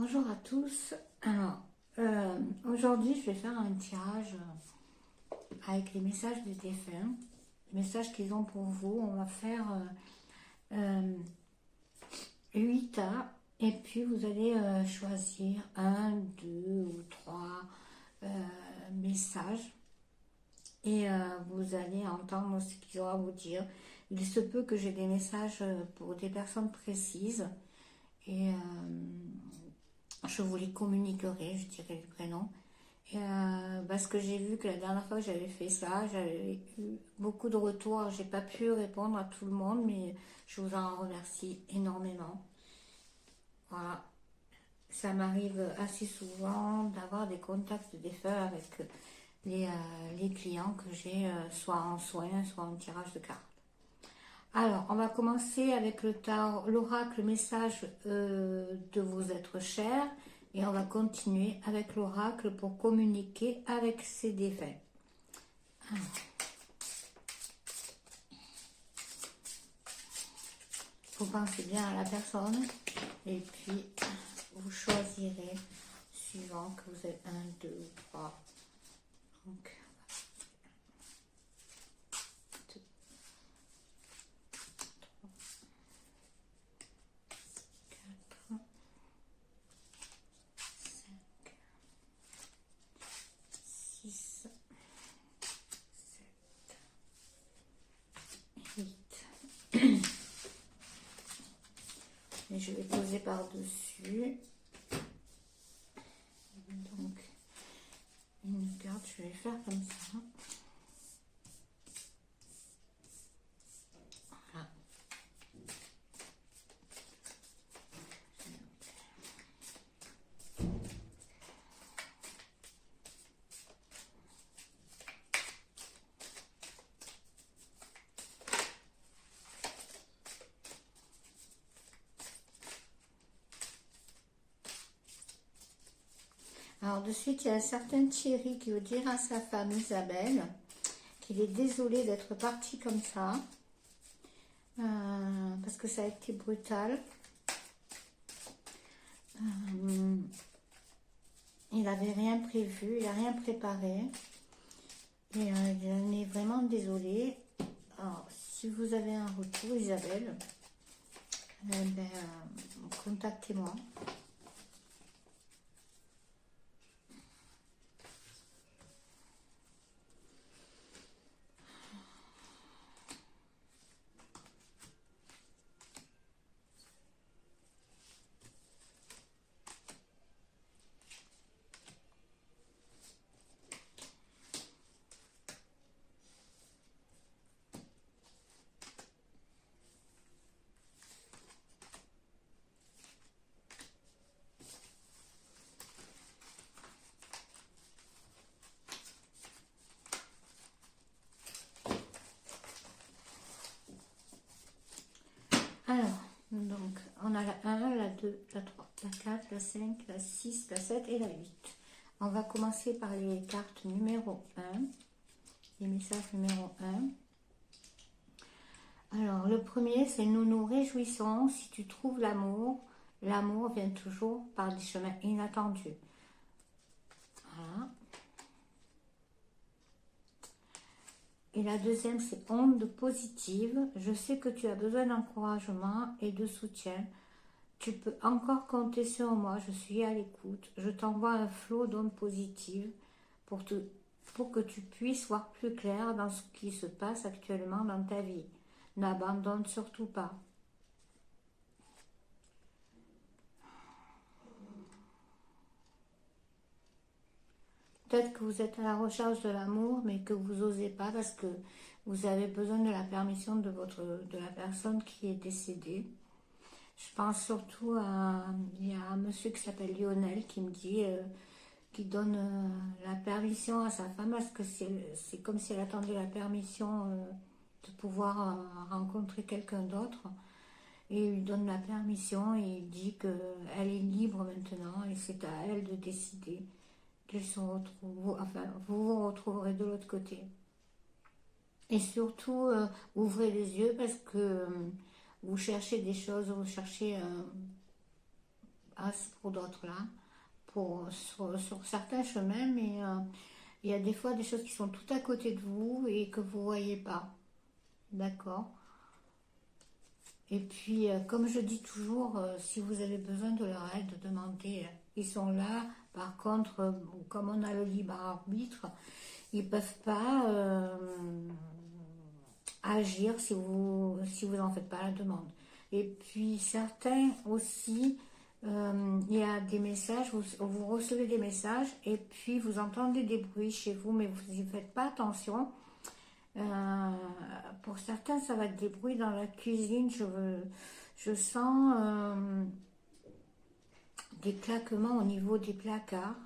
Bonjour à tous. Alors, aujourd'hui, je vais faire un tirage avec les messages des défunts, les messages qu'ils ont pour vous. On va faire 8 A et puis vous allez choisir un, deux ou trois messages et vous allez entendre ce qu'ils ont à vous dire. Il se peut que j'ai des messages pour des personnes précises et je vous les communiquerai, je dirai le prénom. Et parce que j'ai vu que la dernière fois que j'avais fait ça, j'avais eu beaucoup de retours. J'ai pas pu répondre à tout le monde, mais je vous en remercie énormément. Voilà. Ça m'arrive assez souvent d'avoir des contacts de défunts avec les clients que j'ai, soit en soins, soit en tirage de cartes. Alors, on va commencer avec l'oracle message de vos êtres chers et on va continuer avec l'oracle pour communiquer avec ces défunts. Vous pensez bien à la personne et puis vous choisirez suivant que vous êtes 1, 2 ou 3. Donc, 2, 4, 5, 6, 7, 8. Et je vais poser par-dessus. Donc, une carte, je vais faire comme ça. Voilà. Alors de suite, il y a un certain Thierry qui veut dire à sa femme Isabelle qu'il est désolé d'être parti comme ça, parce que ça a été brutal. Il n'avait rien prévu, il n'a rien préparé, et il en est vraiment désolé. Alors, si vous avez un retour, Isabelle, contactez-moi. Alors, donc, on a la 1, la 2, la 3, la 4, la 5, la 6, la 7 et la 8. On va commencer par les cartes numéro 1, les messages numéro 1. Alors, le premier, c'est nous nous réjouissons si tu trouves l'amour. L'amour vient toujours par des chemins inattendus. Voilà. Et la deuxième, c'est onde positive. Je sais que tu as besoin d'encouragement et de soutien. Tu peux encore compter sur moi. Je suis à l'écoute. Je t'envoie un flot d'ondes positives pour que tu puisses voir plus clair dans ce qui se passe actuellement dans ta vie. N'abandonne surtout pas. Peut-être que vous êtes à la recherche de l'amour, mais que vous n'osez pas parce que vous avez besoin de la permission de la personne qui est décédée. Je pense surtout il y a un monsieur qui s'appelle Lionel qui me dit, qui donne la permission à sa femme parce que c'est comme si elle attendait la permission de pouvoir rencontrer quelqu'un d'autre. Et il lui donne la permission et il dit qu'elle est libre maintenant et c'est à elle de décider qu'ils se retrouvent, enfin vous vous retrouverez de l'autre côté. Et surtout, ouvrez les yeux parce que vous cherchez des choses, vous cherchez passe pour d'autres là, sur certains chemins, mais il y a des fois des choses qui sont tout à côté de vous et que vous ne voyez pas. D'accord? Et puis, comme je dis toujours, si vous avez besoin de leur aide, demandez. Ils sont là. Par contre, comme on a le libre arbitre, ils ne peuvent pas agir si vous en faites pas la demande. Et puis, certains aussi, il y a des messages, vous recevez des messages et puis vous entendez des bruits chez vous, mais vous n'y faites pas attention. Euh, pour certains, ça va être des bruits dans la cuisine. Je sens des claquements au niveau des placards.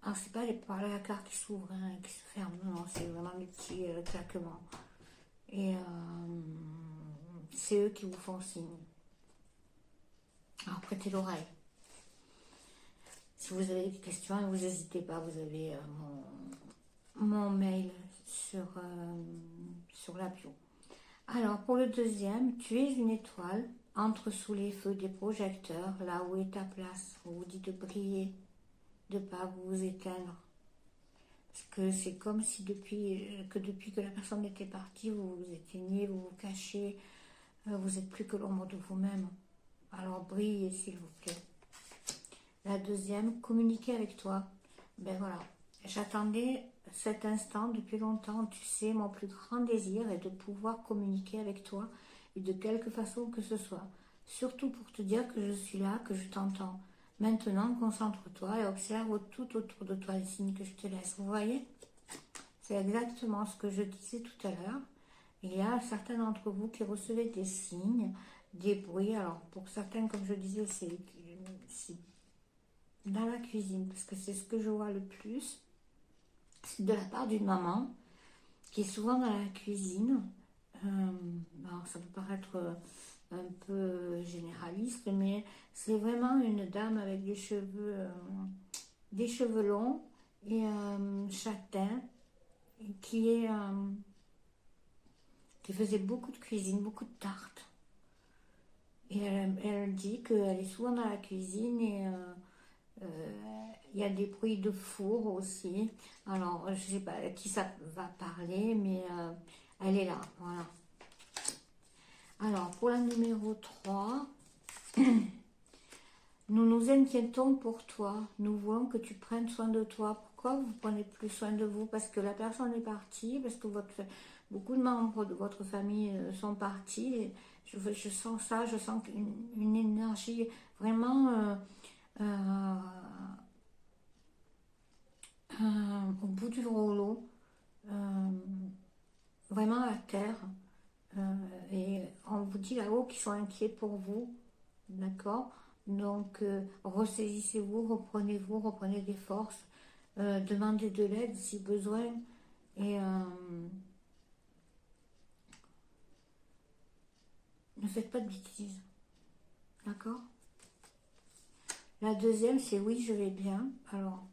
Alors, c'est pas les placards qui s'ouvrent, hein, qui se ferment. Non, c'est vraiment des petits claquements. Et c'est eux qui vous font signe. Alors, prêtez l'oreille. Si vous avez des questions, vous n'hésitez pas. Vous avez mon mail sur la bio. Alors, pour le deuxième, tu es une étoile, entre sous les feux des projecteurs, là où est ta place. On vous dit de briller, de ne pas vous éteindre. Parce que c'est comme si depuis que la personne était partie, vous vous éteignez, vous vous cachez, vous n'êtes plus que l'ombre de vous-même. Alors, brillez, s'il vous plaît. La deuxième, communiquer avec toi. Ben voilà, j'attendais cet instant depuis longtemps. Tu sais, mon plus grand désir est de pouvoir communiquer avec toi et de quelque façon que ce soit. Surtout pour te dire que je suis là, que je t'entends. Maintenant, concentre-toi et observe tout autour de toi les signes que je te laisse. Vous voyez? C'est exactement ce que je disais tout à l'heure. Il y a certains d'entre vous qui recevaient des signes, des bruits. Alors, pour certains, comme je disais, c'est dans la cuisine, parce que c'est ce que je vois le plus. C'est de la part d'une maman qui est souvent dans la cuisine. Alors ça peut paraître un peu généraliste, mais c'est vraiment une dame avec des cheveux longs et châtains, qui faisait beaucoup de cuisine, beaucoup de tartes. Et elle dit qu'elle est souvent dans la cuisine et il y a des bruits de four aussi. Alors, je ne sais pas à qui ça va parler, mais elle est là. Voilà. Alors, pour la numéro 3, nous nous inquiétons pour toi. Nous voulons que tu prennes soin de toi. Pourquoi vous ne prenez plus soin de vous? Parce que la personne est partie, parce que beaucoup de membres de votre famille sont partis. Et je sens ça, je sens une énergie vraiment au bout du rouleau, vraiment à terre. Et on vous dit là-haut qu'ils sont inquiets pour vous, d'accord? Donc, ressaisissez-vous, reprenez des forces, demandez de l'aide si besoin, et ne faites pas de bêtises, d'accord? La deuxième, c'est oui, je vais bien. Alors,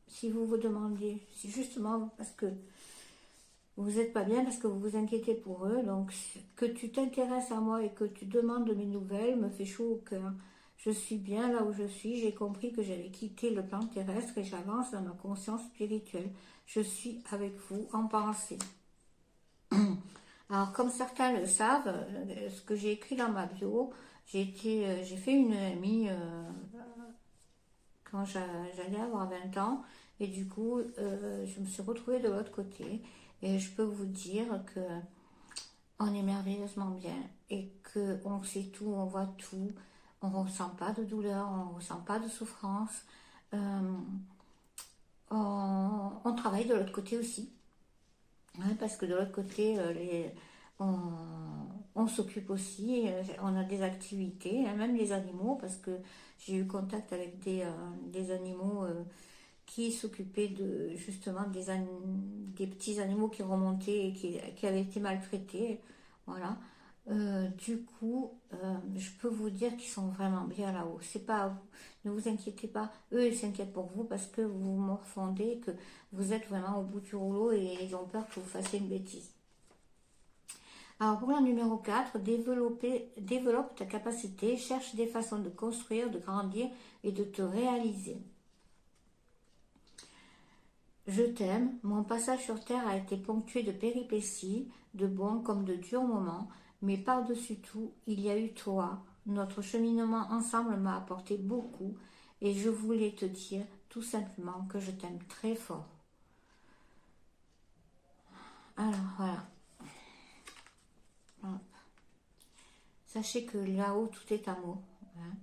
si vous vous demandez, c'est justement parce que vous n'êtes pas bien, parce que vous vous inquiétez pour eux, donc que tu t'intéresses à moi et que tu demandes mes nouvelles me fait chaud au cœur. Je suis bien là où je suis, j'ai compris que j'avais quitté le plan terrestre et j'avance dans ma conscience spirituelle. Je suis avec vous en pensée. Alors, comme certains le savent, ce que j'ai écrit dans ma bio, j'ai fait une amie quand j'allais avoir 20 ans, et du coup, je me suis retrouvée de l'autre côté, et je peux vous dire que on est merveilleusement bien, et qu'on sait tout, on voit tout, on ne ressent pas de douleur, on ne ressent pas de souffrance, on travaille de l'autre côté aussi. Ouais, parce que de l'autre côté, on s'occupe aussi, on a des activités, hein, même les animaux, parce que j'ai eu contact avec des animaux qui s'occupaient justement des petits animaux qui remontaient et qui avaient été maltraités. Voilà. Du coup, je peux vous dire qu'ils sont vraiment bien là-haut. C'est pas à vous. Ne vous inquiétez pas. Eux, ils s'inquiètent pour vous parce que vous morfondez, que vous êtes vraiment au bout du rouleau et ils ont peur que vous fassiez une bêtise. Alors pour la numéro 4, développe ta capacité, cherche des façons de construire, de grandir et de te réaliser. Je t'aime, mon passage sur Terre a été ponctué de péripéties, de bons comme de durs moments, mais par-dessus tout, il y a eu toi. Notre cheminement ensemble m'a apporté beaucoup et je voulais te dire tout simplement que je t'aime très fort. Alors voilà. Hop. Sachez que là-haut, tout est amour. Hein,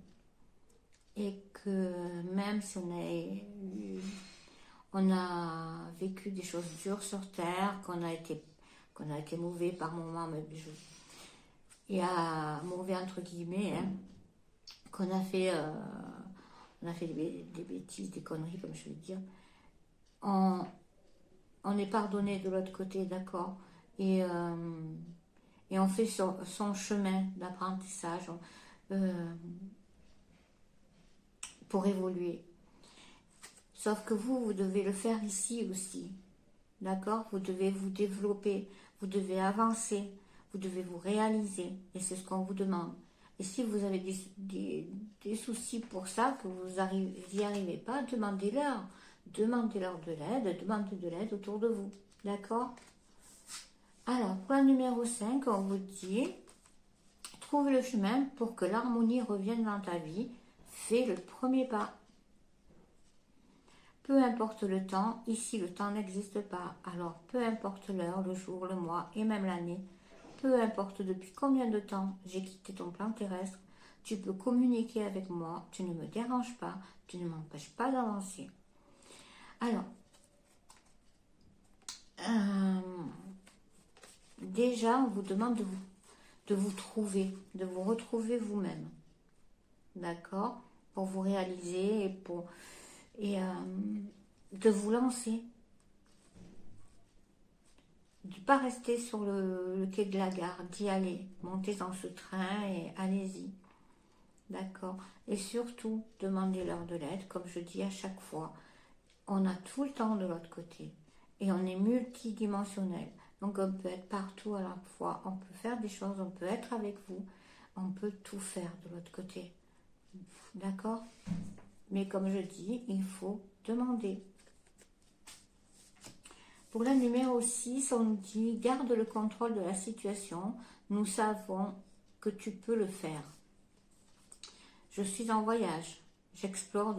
et que même si on a vécu des choses dures sur Terre, qu'on a été mauvais par moments, mais il y a mauvais entre guillemets, hein, qu'on a fait, on a fait des bêtises, des conneries, comme je veux dire. On, on est pardonné de l'autre côté, d'accord, et on fait son chemin d'apprentissage pour évoluer. Sauf que vous devez le faire ici aussi, d'accord. Vous devez vous développer, vous devez avancer, vous devez vous réaliser, et c'est ce qu'on vous demande. Et si vous avez des soucis pour ça, que vous n'y arrivez pas, demandez-leur. Demandez-leur de l'aide, demandez de l'aide autour de vous. D'accord? Alors, point numéro 5, on vous dit, trouve le chemin pour que l'harmonie revienne dans ta vie. Fais le premier pas. Peu importe le temps, ici le temps n'existe pas. Alors, peu importe l'heure, le jour, le mois et même l'année, peu importe depuis combien de temps j'ai quitté ton plan terrestre, tu peux communiquer avec moi, tu ne me déranges pas, tu ne m'empêches pas d'avancer. Alors, déjà, on vous demande de vous trouver, de vous retrouver vous-même. D'accord? Pour vous réaliser et de vous lancer. De ne pas rester sur le quai de la gare, d'y aller. Montez dans ce train et allez-y. D'accord? Et surtout, demandez-leur de l'aide, comme je dis à chaque fois. On a tout le temps de l'autre côté. Et on est multidimensionnel. Donc on peut être partout à la fois. On peut faire des choses, on peut être avec vous. On peut tout faire de l'autre côté. D'accord? Mais comme je dis, il faut demander. Pour la numéro 6, on dit « Garde le contrôle de la situation. Nous savons que tu peux le faire. Je suis en voyage. J'explore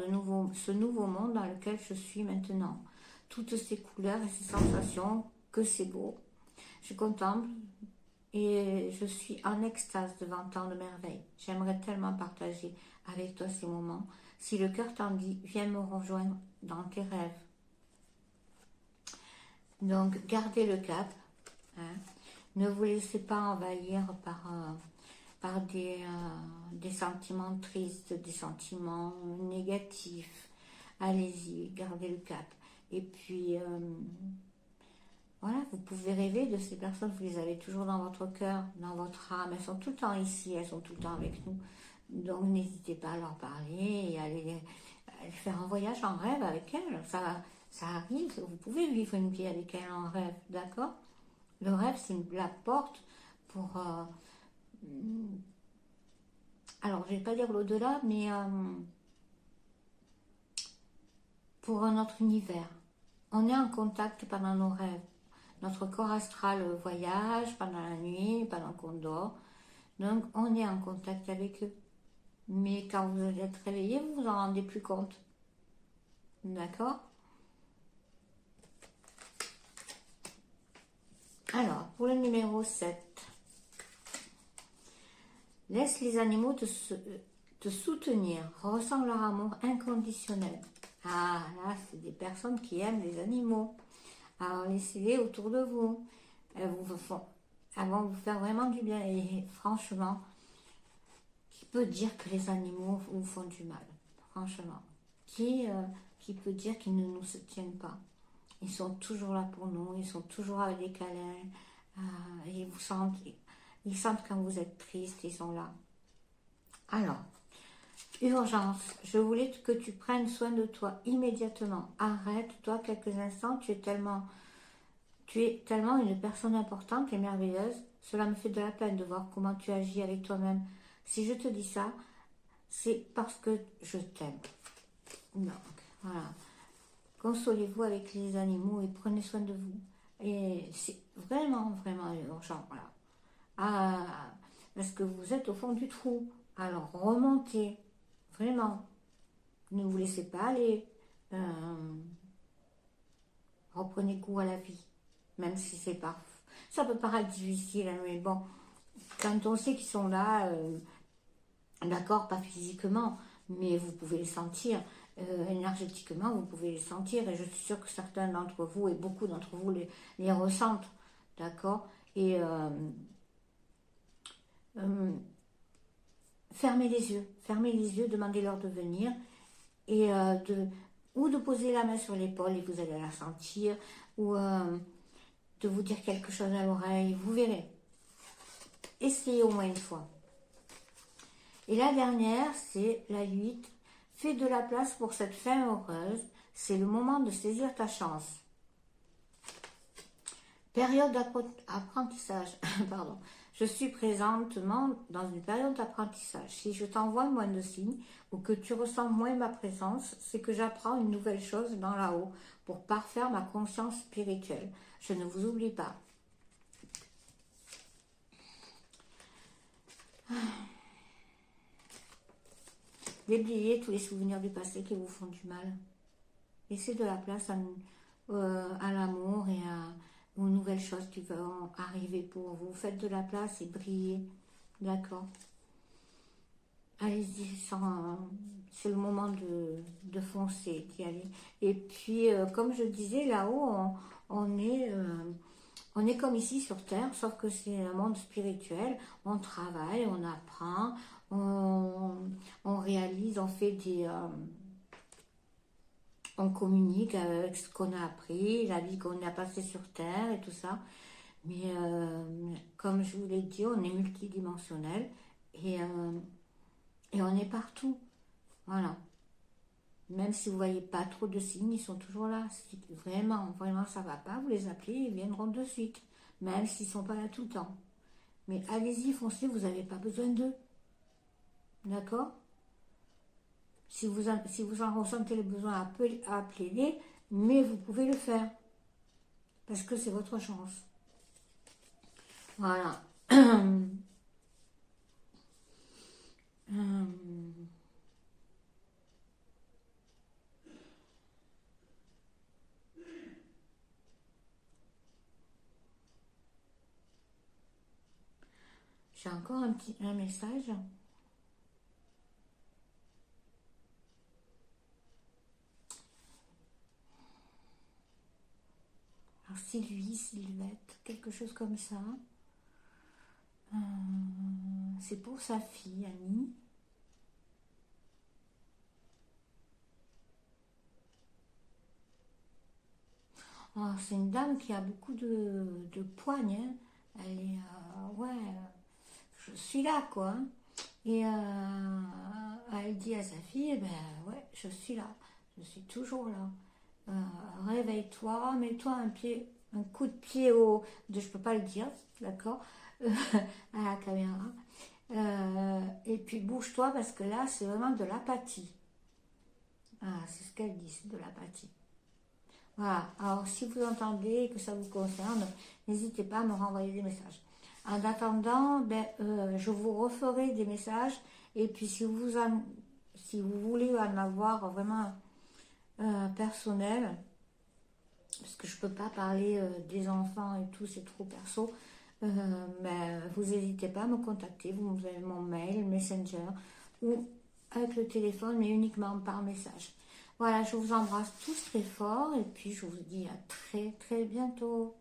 ce nouveau monde dans lequel je suis maintenant. Toutes ces couleurs et ces sensations, que c'est beau. Je contemple et je suis en extase devant tant de merveilles. J'aimerais tellement partager avec toi ces moments. Si le cœur t'en dit, viens me rejoindre dans tes rêves. » Donc, gardez le cap. Hein. Ne vous laissez pas envahir par des sentiments tristes, des sentiments négatifs. Allez-y, gardez le cap. Et puis, voilà, vous pouvez rêver de ces personnes, vous les avez toujours dans votre cœur, dans votre âme. Elles sont tout le temps ici, elles sont tout le temps avec nous. Donc, n'hésitez pas à leur parler et à aller faire un voyage en rêve avec elles. Ça arrive, vous pouvez vivre une vie avec elles en rêve, d'accord? Le rêve, c'est la porte pour... alors, je ne vais pas dire l'au-delà, mais pour un autre univers. On est en contact pendant nos rêves. Notre corps astral voyage pendant la nuit, pendant qu'on dort. Donc, on est en contact avec eux. Mais quand vous êtes réveillé, vous vous en rendez plus compte. D'accord? Alors, pour le numéro 7. Laisse les animaux te soutenir. Ressens leur amour inconditionnel. Ah, là, c'est des personnes qui aiment les animaux. Alors, laissez-les autour de vous. Elles vont vous faire vraiment du bien. Et franchement, qui peut dire que les animaux vous font du mal? Franchement. Qui peut dire qu'ils ne nous soutiennent pas? Ils sont toujours là pour nous. Ils sont toujours avec des câlins. Ils sentent quand vous êtes triste. Ils sont là. Alors, urgence. Je voulais que tu prennes soin de toi immédiatement. Arrête-toi quelques instants. Tu es tellement une personne importante et merveilleuse. cela me fait de la peine de voir comment tu agis avec toi-même. Si je te dis ça, c'est parce que je t'aime. Donc, voilà. Consolez-vous avec les animaux et prenez soin de vous. Et c'est vraiment, vraiment urgent, voilà. Ah, parce que vous êtes au fond du trou. Alors, remontez. Vraiment. Ne vous laissez pas aller. Reprenez goût à la vie. Même si c'est pas... Ça peut paraître difficile, hein, mais bon, quand on sait qu'ils sont là, d'accord, pas physiquement, mais vous pouvez les sentir. Énergétiquement, vous pouvez les sentir. Et je suis sûre que certains d'entre vous, et beaucoup d'entre vous, les ressentent. D'accord. Et fermez les yeux, demandez-leur de venir et ou de poser la main sur l'épaule et vous allez la sentir, ou de vous dire quelque chose à l'oreille, vous verrez. Essayez au moins une fois. Et la dernière, c'est la 8. Fais de la place pour cette fin heureuse, c'est le moment de saisir ta chance. Période d'apprentissage, pardon. Je suis présentement dans une période d'apprentissage. Si je t'envoie moins de signes ou que tu ressens moins ma présence, c'est que j'apprends une nouvelle chose dans là-haut pour parfaire ma conscience spirituelle. Je ne vous oublie pas. Déblayez tous les souvenirs du passé qui vous font du mal. Laissez de la place à l'amour et aux nouvelles choses qui vont arriver pour vous. Faites de la place et brillez. D'accord. Allez-y, c'est le moment de foncer, d'y aller. Et puis, comme je disais, là-haut, on est comme ici sur Terre, sauf que c'est un monde spirituel. On travaille, on apprend, on réalise, on fait on communique avec ce qu'on a appris, la vie qu'on a passée sur Terre et tout ça. Mais comme je vous l'ai dit, on est multidimensionnel et on est partout. Voilà. Même si vous ne voyez pas trop de signes, ils sont toujours là. Si vraiment, vraiment ça ne va pas, vous les appelez, ils viendront de suite. Même s'ils ne sont pas là tout le temps. Mais allez-y, foncez, vous n'avez pas besoin d'eux. D'accord? Si vous en ressentez le besoin, appelez-les, mais vous pouvez le faire. Parce que c'est votre chance. Voilà. J'ai encore un message. Alors Sylvie, Sylvette, quelque chose comme ça. C'est pour sa fille, Annie. Oh, c'est une dame qui a beaucoup de poigne. Hein. Elle est, ouais, je suis là, quoi. Hein. Et elle dit à sa fille, eh ben ouais, je suis là. Je suis toujours là. Réveille-toi, mets-toi un coup de pied je peux pas le dire, d'accord, à la caméra. Et puis bouge-toi parce que là, c'est vraiment de l'apathie. Ah, c'est ce qu'elle dit, c'est de l'apathie. Voilà, alors si vous entendez que ça vous concerne, n'hésitez pas à me renvoyer des messages. En attendant, je vous referai des messages et puis si vous voulez en avoir vraiment personnel, parce que je ne peux pas parler des enfants et tout, c'est trop perso, mais vous n'hésitez pas à me contacter, vous avez mon mail, Messenger, ou avec le téléphone, mais uniquement par message. Voilà, je vous embrasse tous très fort et puis je vous dis à très très bientôt.